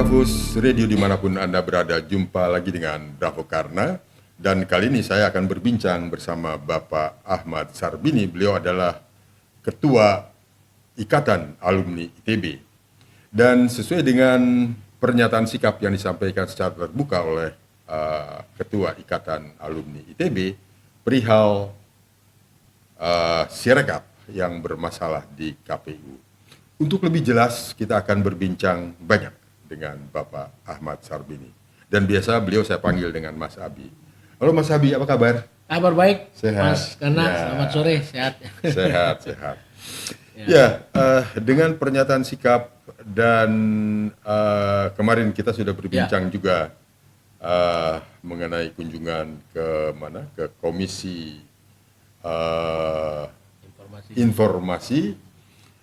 Brafus Radio dimanapun Anda berada, jumpa lagi dengan Bravo Karna. Dan kali ini saya akan berbincang bersama Bapak Ahmad Sarbini. Beliau adalah Ketua Ikatan Alumni ITB. Dan sesuai dengan pernyataan sikap yang disampaikan secara terbuka oleh Ketua Ikatan Alumni ITB, perihal Sirekap yang bermasalah di KPU. Untuk lebih jelas, kita akan berbincang banyak dengan Bapak Ahmad Sarbini. Dan biasa beliau saya panggil dengan Mas Abi. Halo Mas Abi, apa kabar? Kabar baik, Sehat. Mas Karna, Ya. selamat sore, sehat. Sehat. Dengan pernyataan sikap dan kemarin kita sudah berbincang juga mengenai kunjungan ke Komisi Informasi.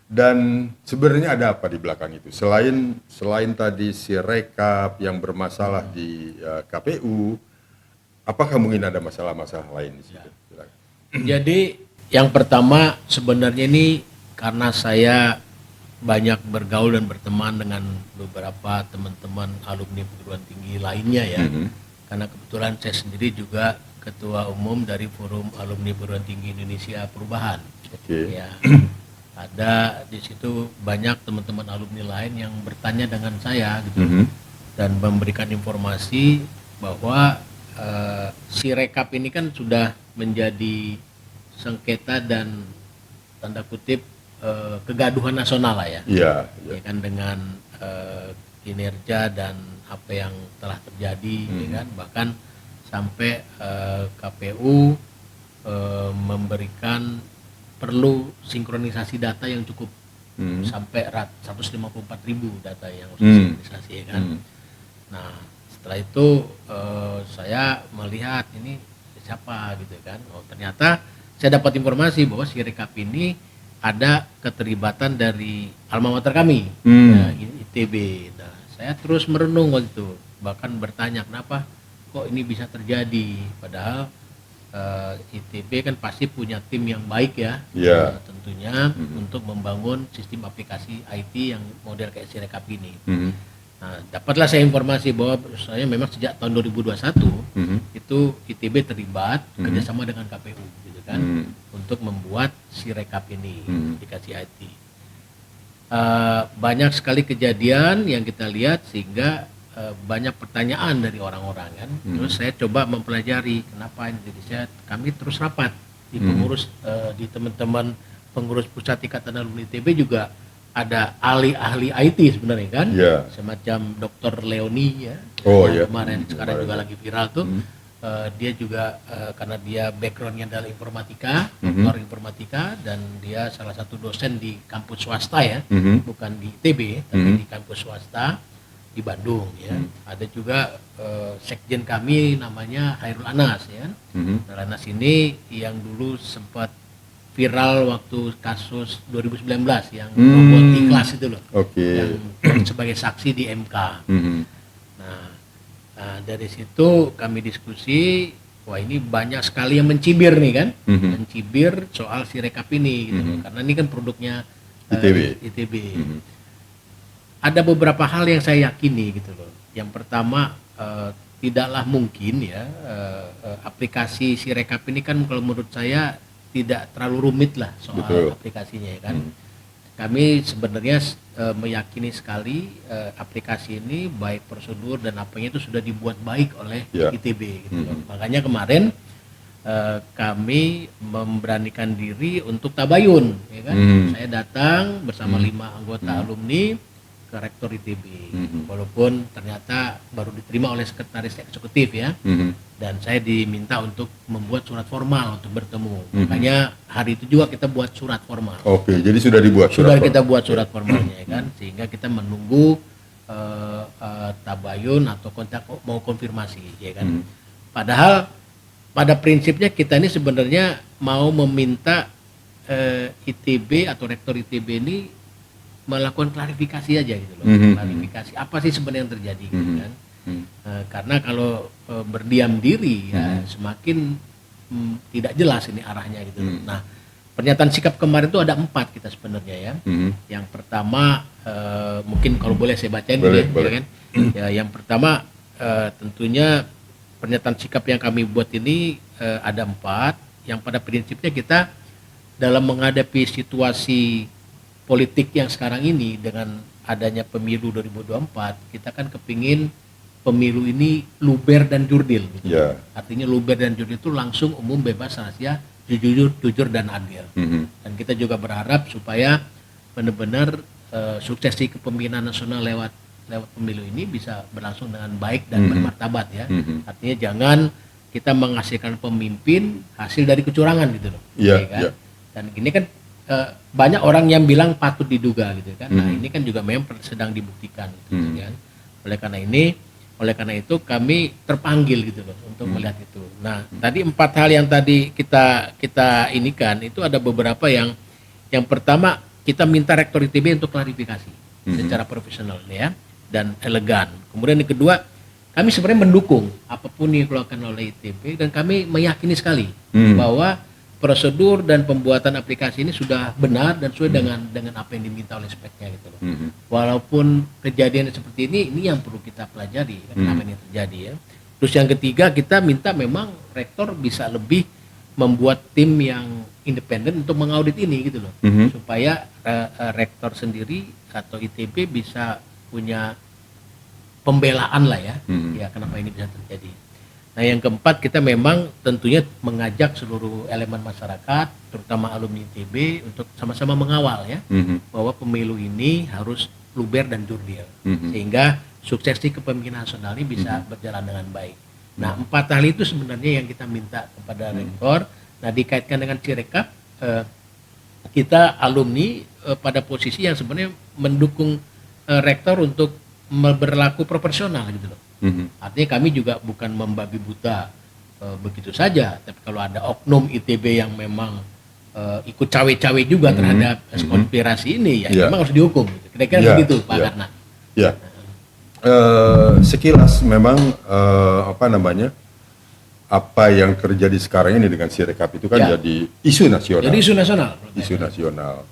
Dan sebenarnya ada apa di belakang itu? Selain tadi Sirekap yang bermasalah di KPU, apakah mungkin ada masalah-masalah lain di situ? Jadi yang pertama sebenarnya ini karena saya banyak bergaul dan berteman dengan beberapa teman-teman alumni perguruan tinggi lainnya ya. Karena kebetulan saya sendiri juga ketua umum dari Forum Alumni Perguruan Tinggi Indonesia Perubahan. Oke. Ya. Ada di situ banyak teman-teman alumni lain yang bertanya dengan saya gitu dan memberikan informasi bahwa Sirekap ini kan sudah menjadi sengketa dan tanda kutip kegaduhan nasional lah ya. Iya. Ya kan, dengan kinerja dan apa yang telah terjadi ya kan, bahkan sampai KPU memberikan perlu sinkronisasi data yang cukup sampai 154.000 data yang harus sinkronisasi ya kan. Nah setelah itu saya melihat ini siapa gitu kan. Oh ternyata saya dapat informasi bahwa Sirekap ini ada keterlibatan dari alma mater kami, ya, ITB. Nah saya terus merenung waktu itu, bahkan bertanya kenapa kok ini bisa terjadi, padahal ITB kan pasti punya tim yang baik ya, tentunya untuk membangun sistem aplikasi IT yang model kayak Sirekap ini. Nah, dapatlah saya informasi bahwa saya memang sejak tahun 2021 itu ITB terlibat kerjasama dengan KPU, gitu kan, untuk membuat Sirekap ini aplikasi IT. Banyak sekali kejadian yang kita lihat sehingga banyak pertanyaan dari orang-orang kan. Terus saya coba mempelajari kenapa ini. Jadi kami terus rapat di pengurus di teman-teman pengurus pusat Ikatan Alumni ITB juga ada ahli-ahli IT sebenarnya kan. Semacam Dr. Leoni ya. Kemarin sekarang juga lagi viral tuh. Dia juga karena dia backgroundnya adalah informatika, doktor informatika, dan dia salah satu dosen di kampus swasta ya, bukan di ITB tapi di kampus swasta di Bandung ya. Ada juga sekjen kami namanya Hairul Anas ya. Hairul Anas ini yang dulu sempat viral waktu kasus 2019 yang robot ikhlas itu loh. Yang sebagai saksi di MK. Nah, dari situ kami diskusi, wah ini banyak sekali yang mencibir nih kan. Mencibir soal Sirekap ini gitu. Karena ini kan produknya ITB. Ada beberapa hal yang saya yakini gitu loh. Yang pertama, tidaklah mungkin ya aplikasi Sirekap ini kan kalau menurut saya tidak terlalu rumit lah soal aplikasinya ya kan. Kami sebenarnya meyakini sekali aplikasi ini baik prosedur dan apanya itu sudah dibuat baik oleh ITB gitu loh. Makanya kemarin kami memberanikan diri untuk tabayun ya kan. Saya datang bersama 5 anggota alumni ke rektor ITB, walaupun ternyata baru diterima oleh sekretaris eksekutif ya, dan saya diminta untuk membuat surat formal untuk bertemu. Makanya hari itu juga kita buat surat formal. Oke, jadi sudah dibuat kita buat surat formalnya ya kan, sehingga kita menunggu tabayun atau kontak mau konfirmasi ya kan. Padahal pada prinsipnya kita ini sebenarnya mau meminta ITB atau rektor ITB ini melakukan klarifikasi aja gitu loh. Klarifikasi apa sih sebenarnya yang terjadi gitu kan. Karena kalau berdiam diri ya semakin tidak jelas ini arahnya gitu loh. Nah, pernyataan sikap kemarin itu ada 4 kita sebenarnya ya. Yang pertama mungkin kalau boleh saya bacain dulu ya, boleh. kan? Ya, yang pertama tentunya pernyataan sikap yang kami buat ini ada 4. Yang pada prinsipnya kita dalam menghadapi situasi politik yang sekarang ini dengan adanya pemilu 2024, kita kan kepingin pemilu ini luber dan jurdil gitu. Ya. Artinya luber dan jurdil itu langsung, umum, bebas, rahasia, jujur dan adil. Dan kita juga berharap supaya benar-benar suksesi kepemimpinan nasional lewat pemilu ini bisa berlangsung dengan baik dan bermartabat ya. Artinya jangan kita menghasilkan pemimpin hasil dari kecurangan gitu loh. Iya, kan? iya. Dan ini kan banyak orang yang bilang patut diduga gitu kan. Nah, ini kan juga memang sedang dibuktikan gitu kan. Oleh karena itu kami terpanggil gitu loh untuk melihat itu. Nah, tadi 4 hal yang tadi kita inikan itu ada beberapa yang pertama kita minta Rektor ITB untuk klarifikasi secara profesional ya dan elegan. Kemudian yang kedua, kami sebenarnya mendukung apapun yang dilakukan oleh ITB dan kami meyakini sekali bahwa prosedur dan pembuatan aplikasi ini sudah benar dan sesuai dengan apa yang diminta oleh speknya gitu loh. Walaupun kejadian seperti ini yang perlu kita pelajari kenapa ini terjadi ya. Terus yang ketiga, kita minta memang rektor bisa lebih membuat tim yang independen untuk mengaudit ini gitu loh. Supaya rektor sendiri atau ITB bisa punya pembelaan lah ya. Ya kenapa ini bisa terjadi. Nah, yang keempat, kita memang tentunya mengajak seluruh elemen masyarakat, terutama alumni ITB, untuk sama-sama mengawal ya, bahwa pemilu ini harus luber dan jurdil, sehingga suksesi kepemimpinan nasional ini bisa berjalan dengan baik. Nah, 4 hal itu sebenarnya yang kita minta kepada rektor. Nah, dikaitkan dengan Sirekap, kita alumni pada posisi yang sebenarnya mendukung rektor untuk berlaku proporsional gitu loh. Artinya kami juga bukan membabi buta begitu saja, tapi kalau ada oknum ITB yang memang ikut cawe-cawe juga terhadap konspirasi ini, ya memang harus dihukum. Kira-kira begitu, Pak Karna. Ya, sekilas memang apa yang terjadi sekarang ini dengan Sirekap itu kan jadi isu nasional. Jadi isu nasional. Isu nasional.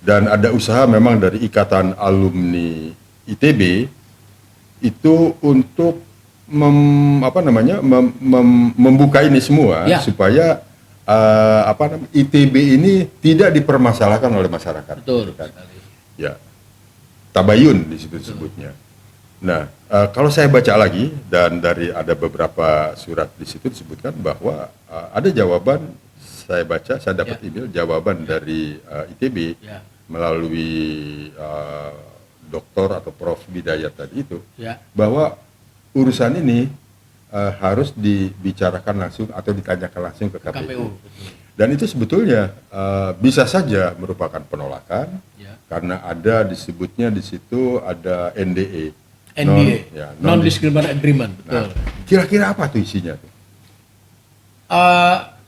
Dan ada usaha memang dari Ikatan Alumni ITB itu untuk membuka ini semua supaya ITB ini tidak dipermasalahkan oleh masyarakat. Betul. Kan? Ya, tabayun di situ disebutnya. Nah, kalau saya baca lagi dan dari ada beberapa surat di situ disebutkan bahwa ada jawaban, saya dapat email jawaban dari ITB melalui Doktor atau Prof Bidayat tadi itu, bahwa urusan ini harus dibicarakan langsung atau ditanyakan langsung ke KPU. Dan itu sebetulnya bisa saja merupakan penolakan karena ada disebutnya di situ ada NDA, non-discrimination agreement. Betul. Nah, kira-kira apa tuh isinya tuh?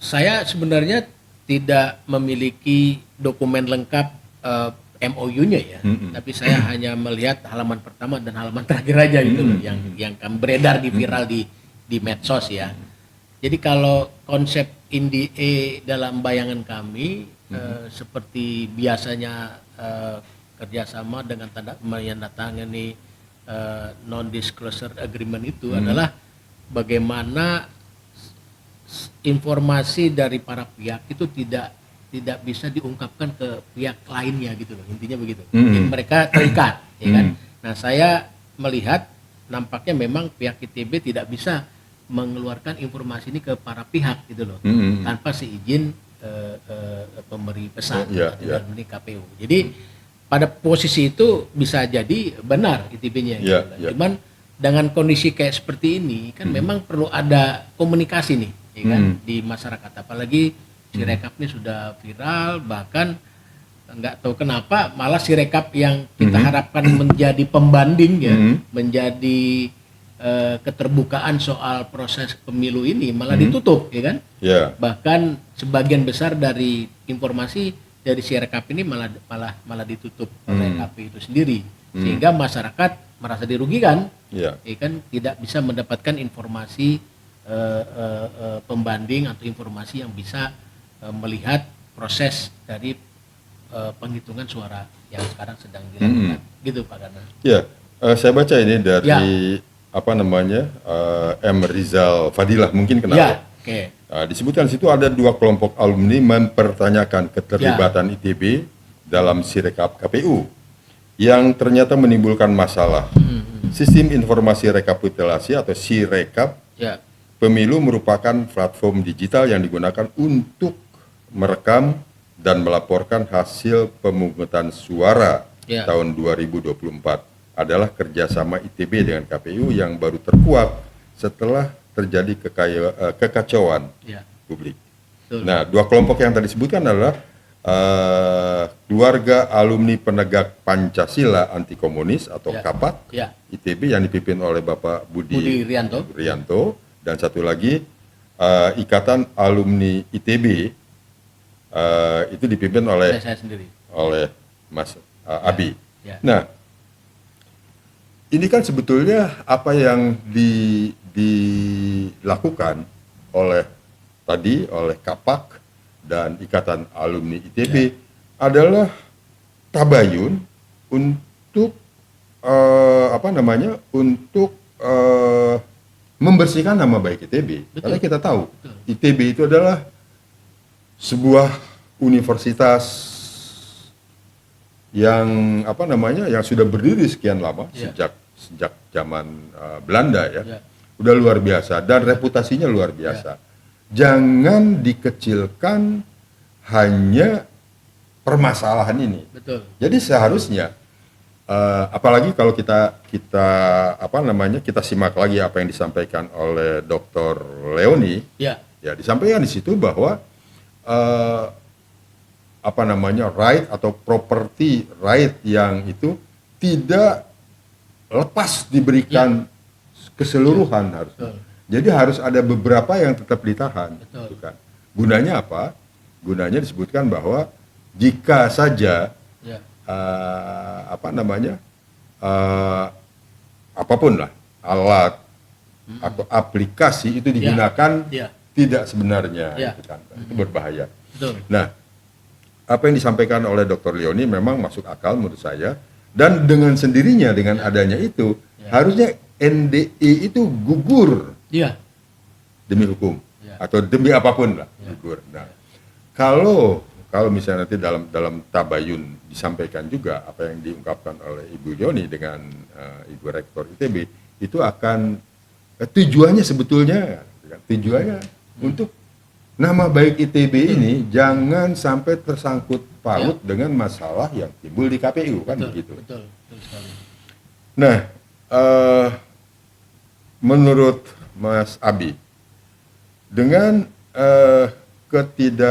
Saya sebenarnya tidak memiliki dokumen lengkap MOU-nya ya, tapi saya hanya melihat halaman pertama dan halaman terakhir aja gitu loh, yang beredar di viral di medsos ya. Jadi kalau konsep NDA dalam bayangan kami seperti biasanya kerjasama dengan menandatangani non-disclosure agreement itu adalah bagaimana informasi dari para pihak itu tidak bisa diungkapkan ke pihak lainnya gitu loh, intinya begitu. Jadi mereka terikat, ya kan. Nah, saya melihat nampaknya memang pihak ITB tidak bisa mengeluarkan informasi ini ke para pihak gitu loh, tanpa seizin pemberi pesan dan KPU. Jadi pada posisi itu bisa jadi benar ITB-nya. Gitu. Cuman dengan kondisi kayak seperti ini kan memang perlu ada komunikasi nih, ya kan, di masyarakat, apalagi Sirekap ini sudah viral, bahkan nggak tahu kenapa malah Sirekap yang kita harapkan menjadi pembanding ya, menjadi keterbukaan soal proses pemilu ini malah ditutup, ya kan? Bahkan sebagian besar dari informasi dari Sirekap ini malah ditutup oleh KPU itu sendiri, sehingga masyarakat merasa dirugikan, ya kan, tidak bisa mendapatkan informasi pembanding atau informasi yang bisa melihat proses dari penghitungan suara yang sekarang sedang dilakukan. Gitu Pak Karna. Ya, saya baca ini dari apa namanya M. Rizal Fadilah, mungkin kenal. Ya, oke. Disebutkan di situ ada 2 kelompok alumni mempertanyakan keterlibatan ITB dalam Sirekap KPU yang ternyata menimbulkan masalah. Sistem informasi rekapitulasi atau Sirekap Ya, pemilu merupakan platform digital yang digunakan untuk merekam dan melaporkan hasil pemungutan suara tahun 2024. Adalah kerjasama ITB dengan KPU yang baru terkuak setelah terjadi kekacauan publik. betul. Nah, 2 kelompok yang tadi disebutkan adalah keluarga alumni penegak Pancasila anti komunis atau KAPAK ITB yang dipimpin oleh Bapak Budi Rianto, dan satu lagi Ikatan Alumni ITB itu dipimpin oleh saya sendiri, oleh Mas Abi. Nah, ini kan sebetulnya apa yang dilakukan oleh KAPAK dan Ikatan Alumni ITB adalah tabayun untuk untuk membersihkan nama baik ITB. Karena kita tahu ITB itu adalah sebuah universitas yang yang sudah berdiri sekian lama, sejak zaman Belanda udah luar biasa dan reputasinya luar biasa. Jangan dikecilkan hanya permasalahan ini. Betul. Jadi seharusnya apalagi kalau kita simak lagi apa yang disampaikan oleh Dr. Leoni, disampaikan di situ bahwa right atau property right yang itu tidak lepas diberikan keseluruhan harusnya. Jadi harus ada beberapa yang tetap ditahan. Gitu kan. Gunanya apa? Gunanya disebutkan bahwa jika saja apapun lah alat atau aplikasi itu digunakan tidak sebenarnya, gitu kan. Itu berbahaya. Betul. Nah, apa yang disampaikan oleh Dr. Leoni memang masuk akal menurut saya, dan dengan sendirinya dengan adanya itu harusnya NDI itu gugur demi hukum atau demi apapun lah gugur. Nah, kalau misalnya nanti dalam tabayun disampaikan juga apa yang diungkapkan oleh Ibu Leoni dengan Ibu Rektor ITB, itu akan tujuannya sebetulnya untuk nama baik ITB ini jangan sampai tersangkut paut dengan masalah yang timbul di KPU, kan begitu. Betul sekali. Nah, menurut Mas Abi, dengan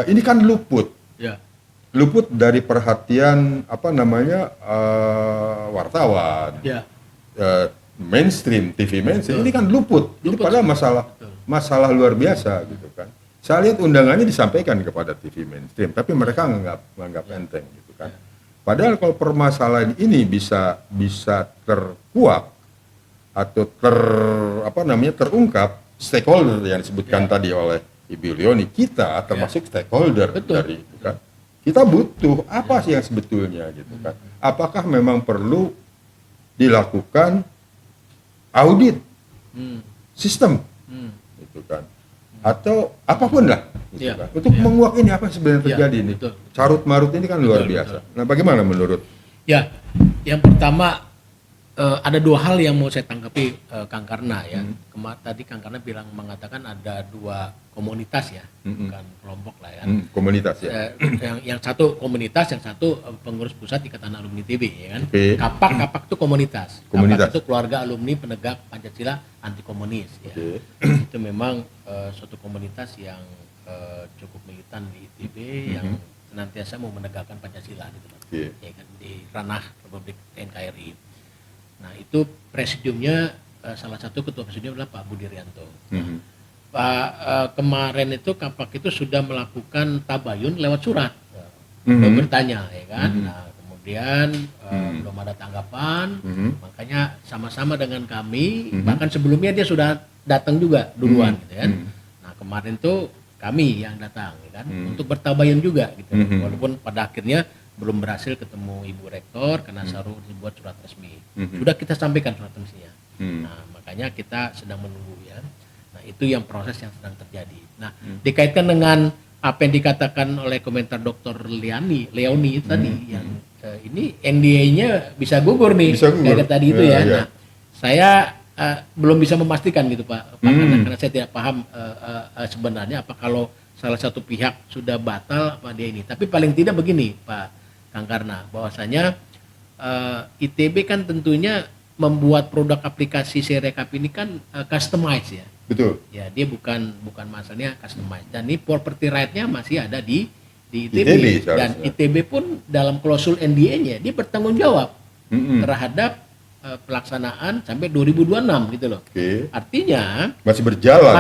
ini kan luput dari perhatian wartawan, mainstream, TV mainstream. Ini kan luput. Itu padahal masalah luar biasa gitu kan. Saya lihat undangannya disampaikan kepada TV mainstream, tapi mereka menganggap enteng gitu kan. Padahal kalau permasalahan ini bisa terkuak atau terungkap stakeholder yang disebutkan tadi oleh Ibu Leoni, kita termasuk stakeholder dari itu kan. Kita butuh apa sih yang sebetulnya gitu kan. Apakah memang perlu dilakukan audit sistem gitu kan, atau apapun lah gitu kan, untuk menguak ini apa sebenarnya terjadi ini. Carut marut ini kan luar biasa. Nah, bagaimana menurut? Ya, yang pertama ada 2 hal yang mau saya tanggapi Kang Karna ya. Tadi Kang Karna mengatakan ada 2 komunitas ya, bukan kelompok lah ya. Komunitas ya. Yang satu komunitas, yang satu pengurus pusat Ikatan Alumni ITB ya kan. KAPAK itu komunitas. KAPAK itu keluarga alumni penegak Pancasila anti komunis ya. Itu memang suatu komunitas yang cukup militan di ITB yang senantiasa mau menegakkan Pancasila gitu kan. Ya kan, di ranah Republik NKRI. Nah, itu presidiumnya salah satu ketua presidium adalah Pak Budi Rianto. Kemarin itu KAPAK itu sudah melakukan tabayun lewat surat, bertanya ya kan. Nah, kemudian belum ada tanggapan, makanya sama-sama dengan kami, bahkan sebelumnya dia sudah datang juga duluan gitu kan. Nah, kemarin tuh kami yang datang ya kan untuk bertabayun juga gitu. Walaupun pada akhirnya belum berhasil ketemu Ibu Rektor karena Saru dibuat surat resmi. Sudah kita sampaikan surat resminya. Nah, makanya kita sedang menunggu ya. Nah, itu yang proses yang sedang terjadi. Nah, dikaitkan dengan apa yang dikatakan oleh komentar Dr. Leoni tadi yang ini NDA-nya bisa gugur nih kayak tadi itu ya. Nah, saya belum bisa memastikan gitu Pak karena saya tidak paham sebenarnya apa kalau salah satu pihak sudah batal apa dia ini. Tapi paling tidak begini Pak Kang Karna, bahwasanya ITB kan tentunya membuat produk aplikasi Sirekap ini kan customized ya. Betul. Ya, dia bukan masalahnya customized. Dan ini property right-nya masih ada di ITB. Dan ITB pun dalam klausul NDA-nya dia bertanggung jawab terhadap pelaksanaan sampai 2026 gitu loh. Artinya masih berjalan.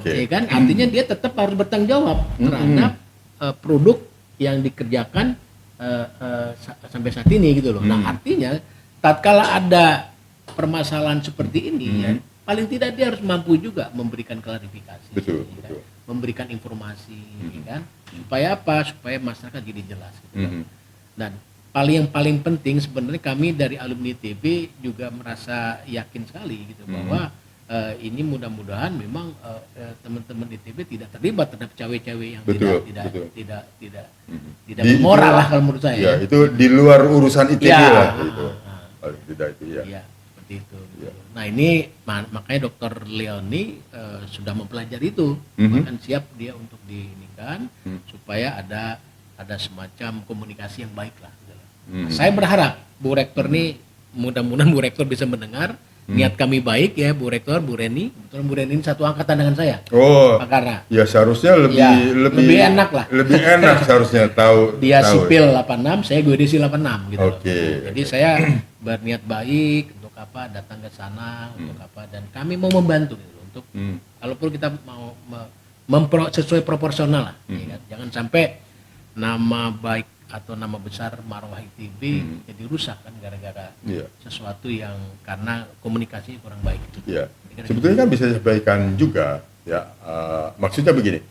Ya kan? Artinya dia tetap harus bertanggung jawab terhadap produk yang dikerjakan sampai saat ini gitu loh. Nah, artinya tatkala ada permasalahan seperti ini ya, paling tidak dia harus mampu juga memberikan klarifikasi. Betul. Memberikan informasi ya kan? Supaya apa? Supaya masyarakat jadi jelas gitu kan. Dan yang paling penting sebenarnya kami dari alumni ITB juga merasa yakin sekali gitu bahwa ini mudah-mudahan memang teman-teman ITB tidak terlibat terhadap cawe-cawe yang tidak bermoral lah kalau menurut saya. Ya, itu di luar urusan ITB lah itu. Paling tidak itu ya. Ya, seperti itu. Ya. Nah, ini makanya Dr. Leoni sudah mempelajari itu. Bahkan siap dia untuk diinikan supaya ada semacam komunikasi yang baik lah. Nah, saya berharap Bu Rektor nih, mudah-mudahan Bu Rektor bisa mendengar niat kami baik ya, Bu Rektor, Bu Reni. Kebetulan Bu Reni ini satu angkatan dengan saya. Pak Karna. Ya seharusnya lebih enak lah. Lebih enak seharusnya tahu. Dia sipil 86, saya geodesi 86 gitu. Jadi saya berniat baik untuk apa datang ke sana untuk apa, dan kami mau membantu gitu untuk kalaupun kita mau sesuai proporsional lah. Ya kan? Jangan sampai nama baik atau nama besar marwah ITB jadi rusak kan gara-gara sesuatu yang karena komunikasinya kurang baik itu. Iya. Sebetulnya kan bisa disampaikan juga ya, maksudnya begini,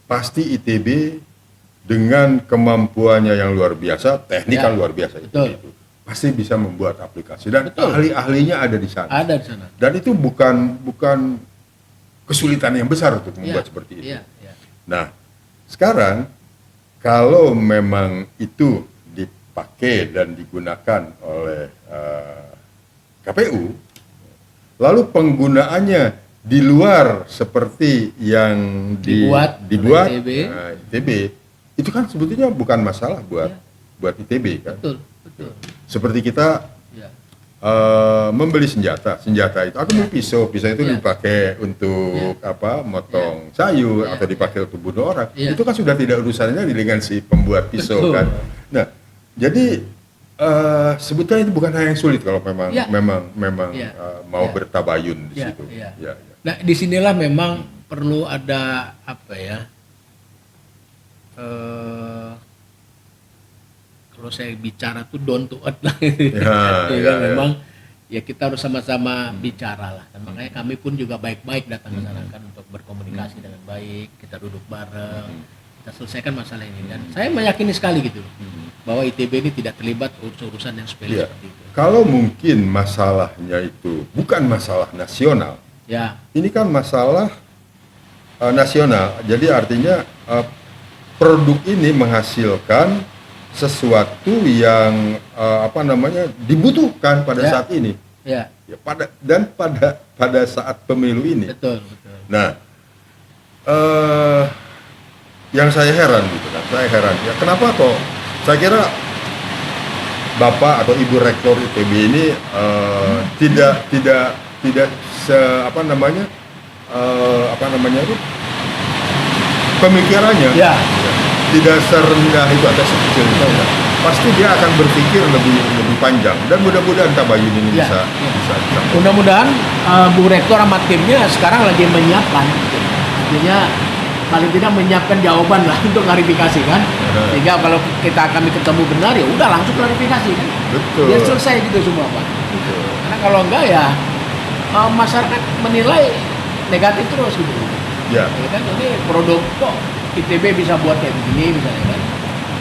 pasti ITB dengan kemampuannya yang luar biasa, teknik kan luar biasa itu, pasti bisa membuat aplikasi dan ahli-ahlinya ada di sana. Ada di sana. Dan itu bukan kesulitan yang besar untuk membuat seperti itu. Nah, sekarang kalau memang itu dipakai dan digunakan oleh KPU, lalu penggunaannya di luar seperti yang dibuat ITB, itu kan sebetulnya bukan masalah buat ITB kan. Betul. Seperti kita membeli senjata itu, aku beli pisau itu dipakai untuk motong sayur atau dipakai untuk bunuh orang, itu kan sudah tidak urusannya dengan si pembuat pisau kan. Nah, jadi sebetulnya itu bukan hal yang sulit kalau memang mau bertabayun di situ. Nah, disinilah memang perlu ada kalau saya bicara tuh down to earth lah. Memang ya kita harus sama-sama bicara lah. Dan makanya kami pun juga baik-baik datang ke sana kan untuk berkomunikasi dengan baik, kita duduk bareng, kita selesaikan masalah ini. Dan saya meyakini sekali gitu bahwa ITB ini tidak terlibat urusan yang sepele seperti itu. Kalau mungkin masalahnya itu bukan masalah nasional, ini kan masalah nasional. Jadi artinya produk ini menghasilkan sesuatu yang dibutuhkan pada saat ini. Pada saat pemilu ini. Betul. Nah, yang saya heran gitu kan, ya kenapa kok saya kira Bapak atau Ibu Rektor ITB ini tidak pemikirannya tidak serendah itu atau sekecil itu, pasti dia akan berpikir lebih panjang, dan mudah-mudahan tabayun ini bisa. Mudah-mudahan Bu Rektor sama timnya sekarang lagi menyiapkan, artinya paling tidak menyiapkan jawaban lah untuk klarifikasi kan, sehingga kalau kami ketemu benar ya udah langsung klarifikasi kan, biar selesai gitu semua Pak. Karena kalau enggak ya masyarakat menilai negatif terus gitu. Ya. Ya kan ini produk kok ITB bisa buat kayak begini misalnya kan.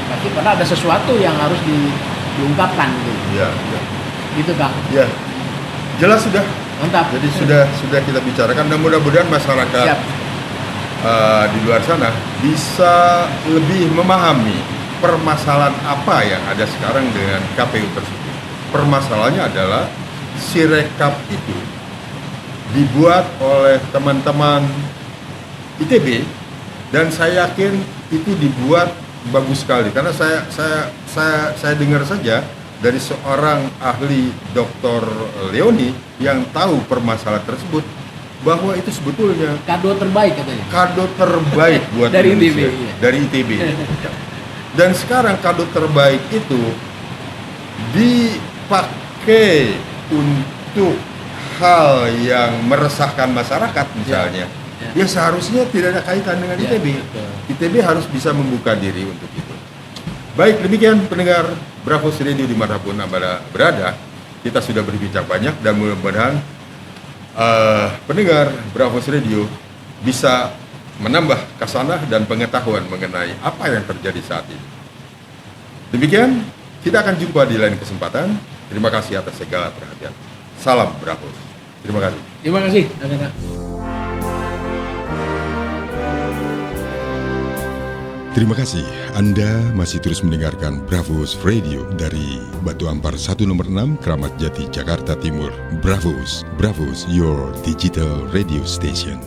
Pasti padahal ada sesuatu yang harus diungkapkan gitu. Ya, ya. Gitu Kang. Ya. Jelas sudah. Mantap. Jadi sudah kita bicarakan dan mudah-mudahan masyarakat Siap. di luar sana bisa lebih memahami permasalahan apa yang ada sekarang dengan KPU tersebut. Permasalahannya adalah Sirekap itu dibuat oleh teman-teman ITB dan saya yakin itu dibuat bagus sekali karena saya dengar saja dari seorang ahli Dr. Leoni yang tahu permasalahan tersebut bahwa itu sebetulnya Kado terbaik katanya. kado terbaik buat Dari Indonesia, ITB, iya. dari ITB. Dan sekarang kado terbaik itu dipakai untuk hal yang meresahkan masyarakat misalnya. Ya seharusnya tidak ada kaitan dengan Ya, ITB. betul. ITB harus bisa membuka diri untuk itu. Baik, demikian pendengar Bravos Radio dimanapun Anda berada. Kita sudah berbincang banyak dan mudah-mudahan pendengar Bravos Radio bisa menambah kasanah dan pengetahuan mengenai apa yang terjadi saat ini. Demikian, kita akan jumpa di lain kesempatan. Terima kasih atas segala perhatian. Salam Bravos. Terima kasih. Terima kasih. Kang. Terima kasih Anda masih terus mendengarkan Bravos Radio dari Batu Ampar 1 nomor 6 Kramat Jati Jakarta Timur. Bravos, your digital radio station.